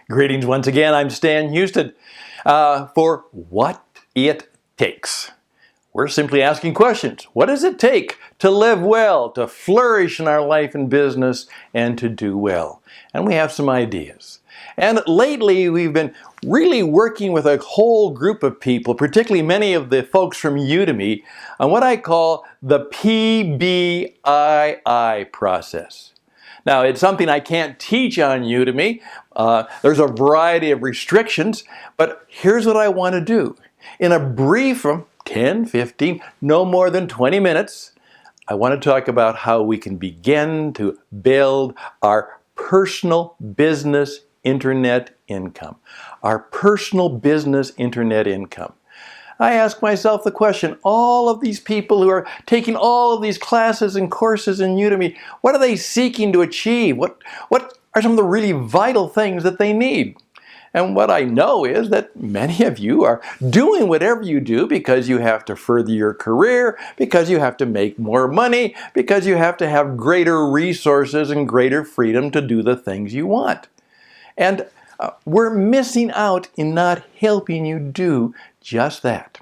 Greetings once again. I'm Stan Hustad for What It Takes. We're simply asking questions. What does it take to live well, to flourish in our life and business, and to do well? And we have some ideas. And lately we've been really working with a whole group of people, particularly many of the folks from Udemy, on what I call the PBII process. Now, it's something I can't teach on Udemy. There's a variety of restrictions, but here's what I want to do. In a brief 10, 15, no more than 20 minutes, I want to talk about how we can begin to build our personal business internet income. Our personal business internet income. I ask myself the question, all of these people who are taking all of these classes and courses in Udemy, what are they seeking to achieve? What are some of the really vital things that they need? And what I know is that many of you are doing whatever you do because you have to further your career, because you have to make more money, because you have to have greater resources and greater freedom to do the things you want. And we're missing out in not helping you do just that.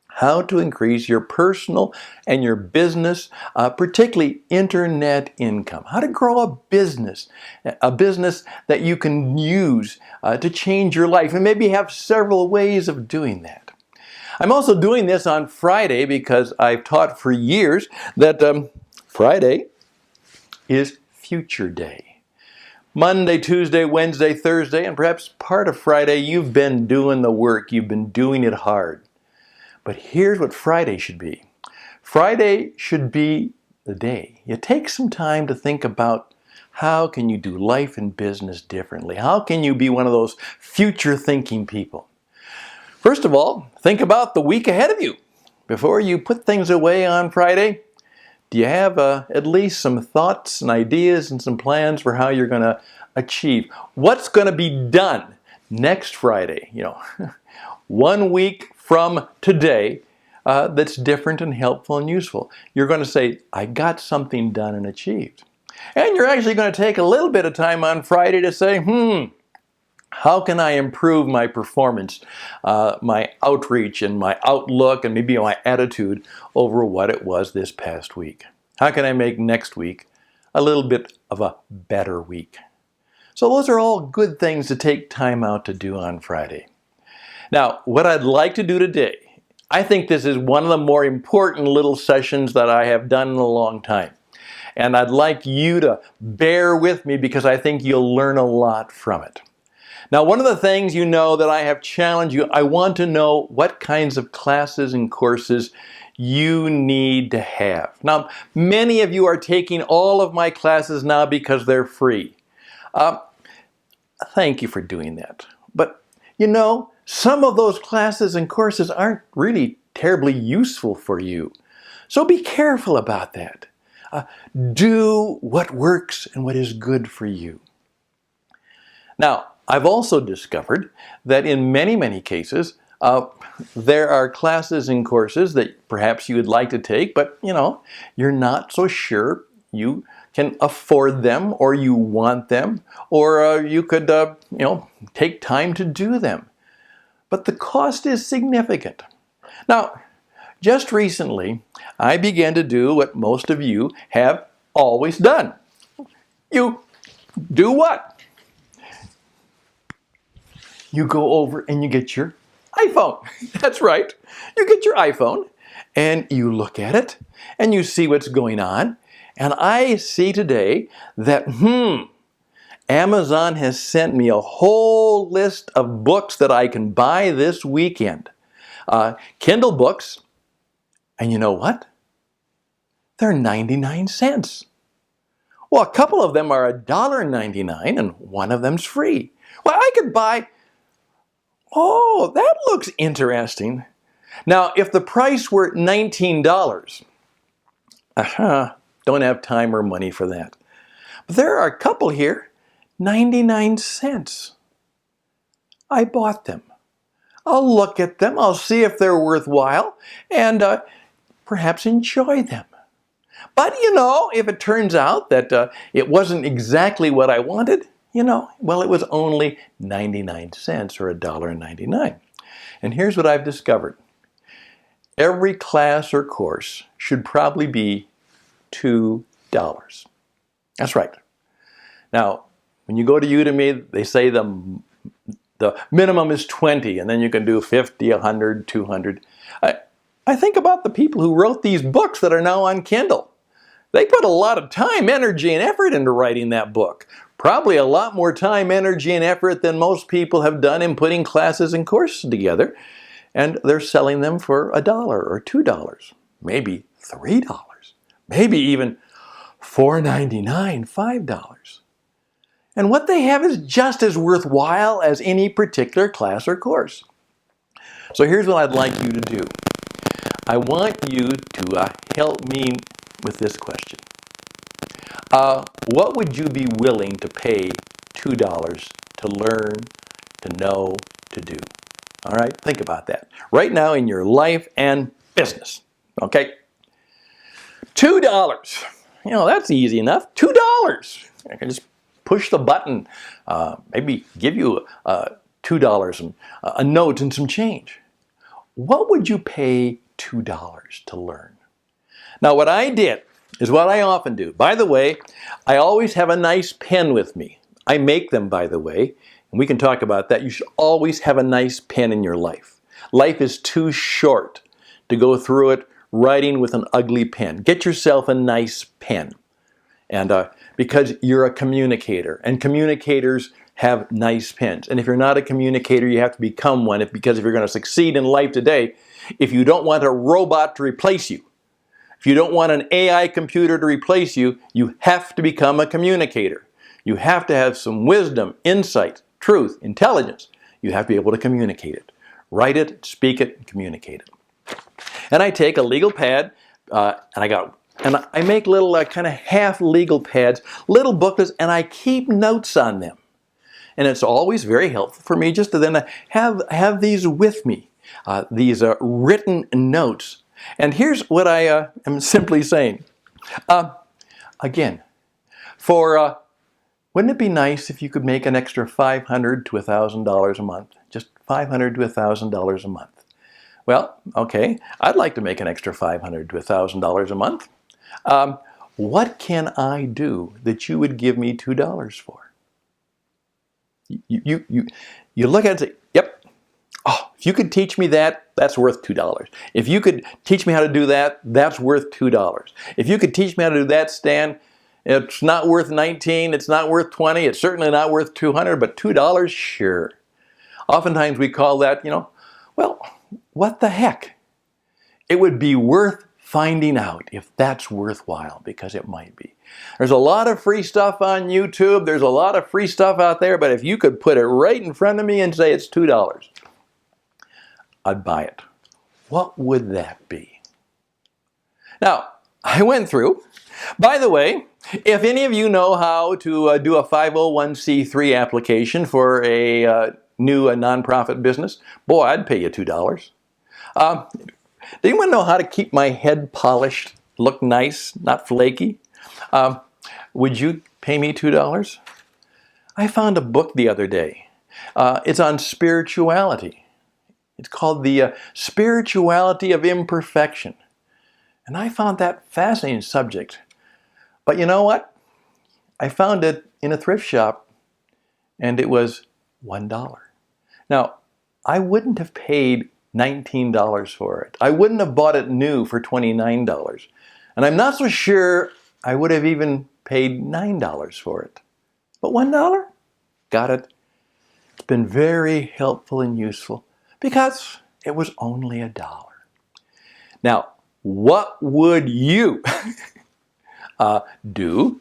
How to increase your personal and your business, particularly internet income. How to grow a business that you can use to change your life, and maybe have several ways of doing that. I'm also doing this on Friday because I've taught for years that Friday is Future Day. Monday, Tuesday, Wednesday, Thursday, and perhaps part of Friday, you've been doing the work. You've been doing it hard. But here's what Friday should be. Friday should be the day. You take some time to think about how can you do life and business differently? How can you be one of those future thinking people? First of all, think about the week ahead of you. Before you put things away on Friday, do you have at least some thoughts and ideas and some plans for how you're going to achieve? What's going to be done next Friday? 1 week from today that's different and helpful and useful. You're going to say, I got something done and achieved. And you're actually going to take a little bit of time on Friday to say, how can I improve my performance, my outreach and my outlook and maybe my attitude over what it was this past week? How can I make next week a little bit of a better week? So those are all good things to take time out to do on Friday. Now, what I'd like to do today, I think this is one of the more important little sessions that I have done in a long time. And I'd like you to bear with me because I think you'll learn a lot from it. Now, one of the things that I have challenged you, I want to know what kinds of classes and courses you need to have. Now, many of you are taking all of my classes now because they're free. Thank you for doing that. But, some of those classes and courses aren't really terribly useful for you. So be careful about that. Do what works and what is good for you. Now, I've also discovered that in many, many cases, there are classes and courses that perhaps you would like to take, but you're not so sure you can afford them, or you want them, or you could take time to do them. But the cost is significant. Now, just recently, I began to do what most of you have always done. You do what? You go over and you get your iPhone. That's right. You get your iPhone and you look at it and you see what's going on. And I see today that, Amazon has sent me a whole list of books that I can buy this weekend. Kindle books. And you know what? They're 99 cents. Well, a couple of them are $1.99 and one of them's free. Well, I could buy... Oh, that looks interesting. Now, if the price were $19, don't have time or money for that. But there are a couple here, 99 cents. I bought them. I'll look at them, I'll see if they're worthwhile, and perhaps enjoy them. But if it turns out that it wasn't exactly what I wanted, Well, it was only 99 cents or $1.99. And here's what I've discovered. Every class or course should probably be $2. That's right. Now, when you go to Udemy, they say the minimum is 20, and then you can do 50, 100, 200. I think about the people who wrote these books that are now on Kindle. They put a lot of time, energy, and effort into writing that book. Probably a lot more time, energy, and effort than most people have done in putting classes and courses together. And they're selling them for $1 or $2, maybe $3, maybe even $4.99, $5. And what they have is just as worthwhile as any particular class or course. So here's what I'd like you to do. I want you to help me with this question. What would you be willing to pay $2 to learn, to know, to do? All right, think about that. Right now in your life and business, okay? $2. That's easy enough. $2. I can just push the button, maybe give you $2 and a note and some change. What would you pay $2 to learn? Now, what I did is what I often do. By the way, I always have a nice pen with me. I make them, by the way, and we can talk about that. You should always have a nice pen in your life. Life is too short to go through it writing with an ugly pen. Get yourself a nice pen. And because you're a communicator, and communicators have nice pens. And if you're not a communicator, you have to become one, because if you're going to succeed in life today, if you don't want a robot to replace you, if you don't want an AI computer to replace you, you have to become a communicator. You have to have some wisdom, insight, truth, intelligence. You have to be able to communicate it. Write it, speak it, and communicate it. And I take a legal pad, and I make little kind of half legal pads, little booklets, and I keep notes on them. And it's always very helpful for me just to then have these with me, these written notes. And here's what I am simply saying. Again, wouldn't it be nice if you could make an extra $500 to $1,000 a month? Just $500 to $1,000 a month. Well, okay, I'd like to make an extra $500 to $1,000 a month. What can I do that you would give me $2 for? You look at it and say, yep, if you could teach me that, that's worth $2. If you could teach me how to do that, that's worth $2. If you could teach me how to do that, Stan, it's not worth $19, it's not worth $20, it's certainly not worth $200, but $2, sure. Oftentimes we call that, well, what the heck? It would be worth finding out if that's worthwhile, because it might be. There's a lot of free stuff on YouTube, there's a lot of free stuff out there, but if you could put it right in front of me and say it's $2, I'd buy it. What would that be? Now, I went through. By the way, if any of you know how to do a 501c3 application for a new nonprofit business, boy, I'd pay you $2. Does anyone know how to keep my head polished, look nice, not flaky? Would you pay me $2? I found a book the other day. It's on spirituality. It's called The Spirituality of Imperfection. And I found that fascinating subject. But you know what? I found it in a thrift shop, and it was $1. Now, I wouldn't have paid $19 for it. I wouldn't have bought it new for $29. And I'm not so sure I would have even paid $9 for it. But $1? Got it. It's been very helpful and useful because it was only $1. Now, what would you do?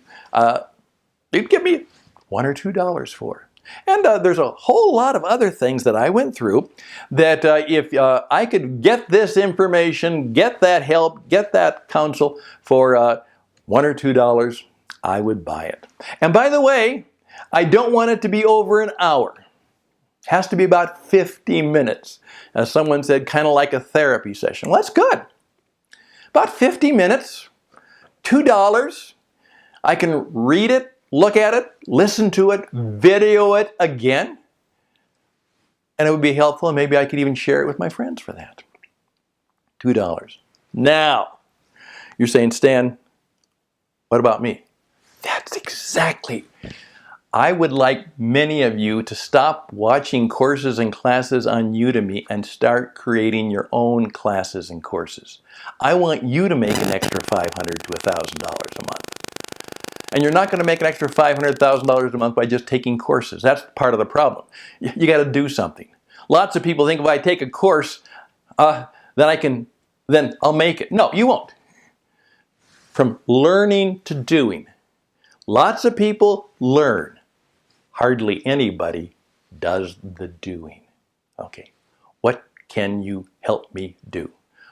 You'd give me $1 or $2 for. And there's a whole lot of other things that I went through that if I could get this information, get that help, get that counsel for $1 or $2, I would buy it. And by the way, I don't want it to be over an hour. It has to be about 50 minutes. As someone said, kind of like a therapy session. Well, that's good. About 50 minutes, $2. I can read it, look at it, listen to it, video it again, and it would be helpful, and maybe I could even share it with my friends for that. $2. Now, you're saying, Stan, what about me? That's exactly. I would like many of you to stop watching courses and classes on Udemy and start creating your own classes and courses. I want you to make an extra $500 to $1,000 a month. And you're not going to make an extra $500,000 a month by just taking courses. That's part of the problem. You got to do something. Lots of people think if I take a course, then I'll make it. No, you won't. From learning to doing. Lots of people learn. Hardly anybody does the doing. Okay, what can you help me do?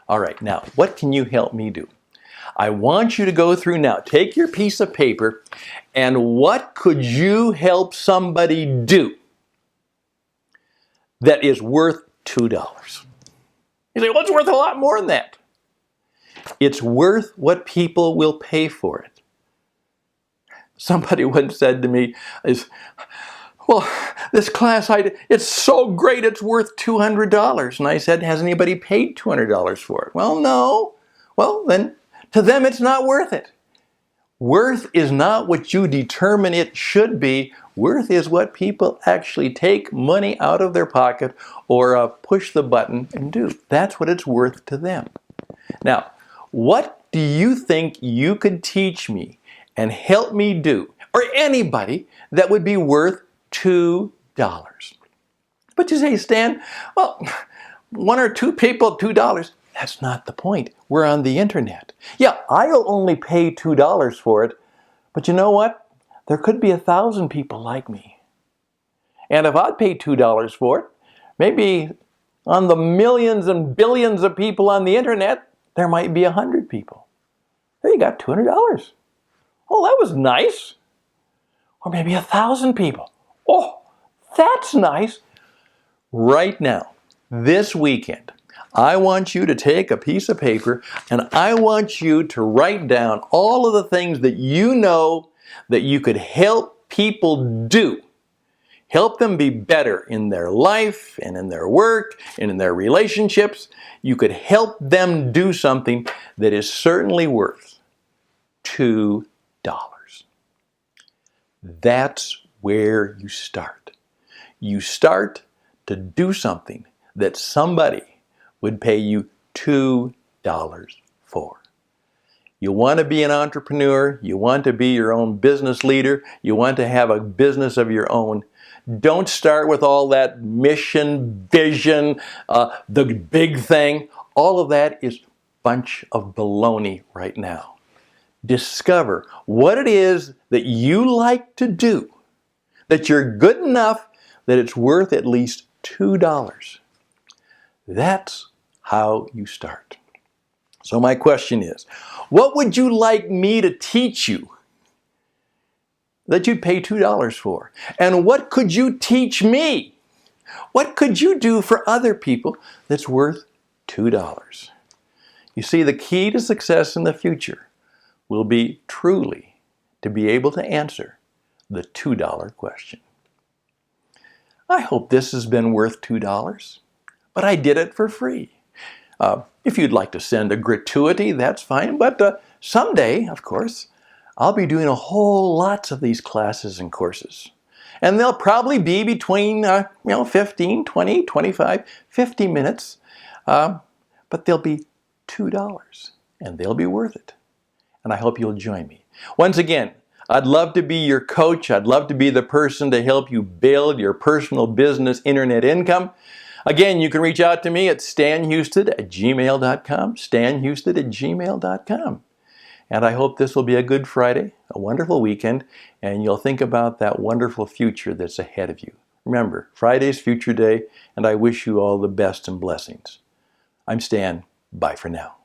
All right, now, what can you help me do? I want you to go through now. Take your piece of paper, and what could you help somebody do that is worth $2? You say, well, it's worth a lot more than that. It's worth what people will pay for it. Somebody once said to me, well, this class, it's so great, it's worth $200. And I said, has anybody paid $200 for it? Well, no. Well, then, to them, it's not worth it. Worth is not what you determine it should be. Worth is what people actually take money out of their pocket or push the button and do. That's what it's worth to them. Now, what do you think you could teach me and help me do, or anybody, that would be worth $2? But you say, Stan, well, one or two people, $2. That's not the point. We're on the internet. Yeah, I'll only pay $2 for it, but you know what? There could be 1,000 people like me. And if I'd pay $2 for it, maybe on the millions and billions of people on the internet, there might be 100 people. There you got $200. Oh, that was nice. Or maybe 1,000 people. Oh, that's nice. Right now, this weekend, I want you to take a piece of paper and I want you to write down all of the things that you know that you could help people do. Help them be better in their life and in their work and in their relationships. You could help them do something that is certainly worth $2. That's where you start. You start to do something that somebody would pay you $2 for. You want to be an entrepreneur, you want to be your own business leader, you want to have a business of your own. Don't start with all that mission, vision, the big thing. All of that is a bunch of baloney right now. Discover what it is that you like to do, that you're good enough that it's worth at least $2. That's how you start. So my question is, what would you like me to teach you that you'd pay $2 for? And what could you teach me? What could you do for other people that's worth $2? You see, the key to success in the future will be truly to be able to answer the $2 question. I hope this has been worth $2, but I did it for free. If you'd like to send a gratuity, that's fine, but someday, of course, I'll be doing a whole lots of these classes and courses. And they'll probably be between 15, 20, 25, 50 minutes, but they'll be $2, and they'll be worth it. And I hope you'll join me. Once again, I'd love to be your coach. I'd love to be the person to help you build your personal business internet income. Again, you can reach out to me at stanhusted@gmail.com, stanhusted@gmail.com. And I hope this will be a good Friday, a wonderful weekend, and you'll think about that wonderful future that's ahead of you. Remember, Friday's Future Day, and I wish you all the best and blessings. I'm Stan. Bye for now.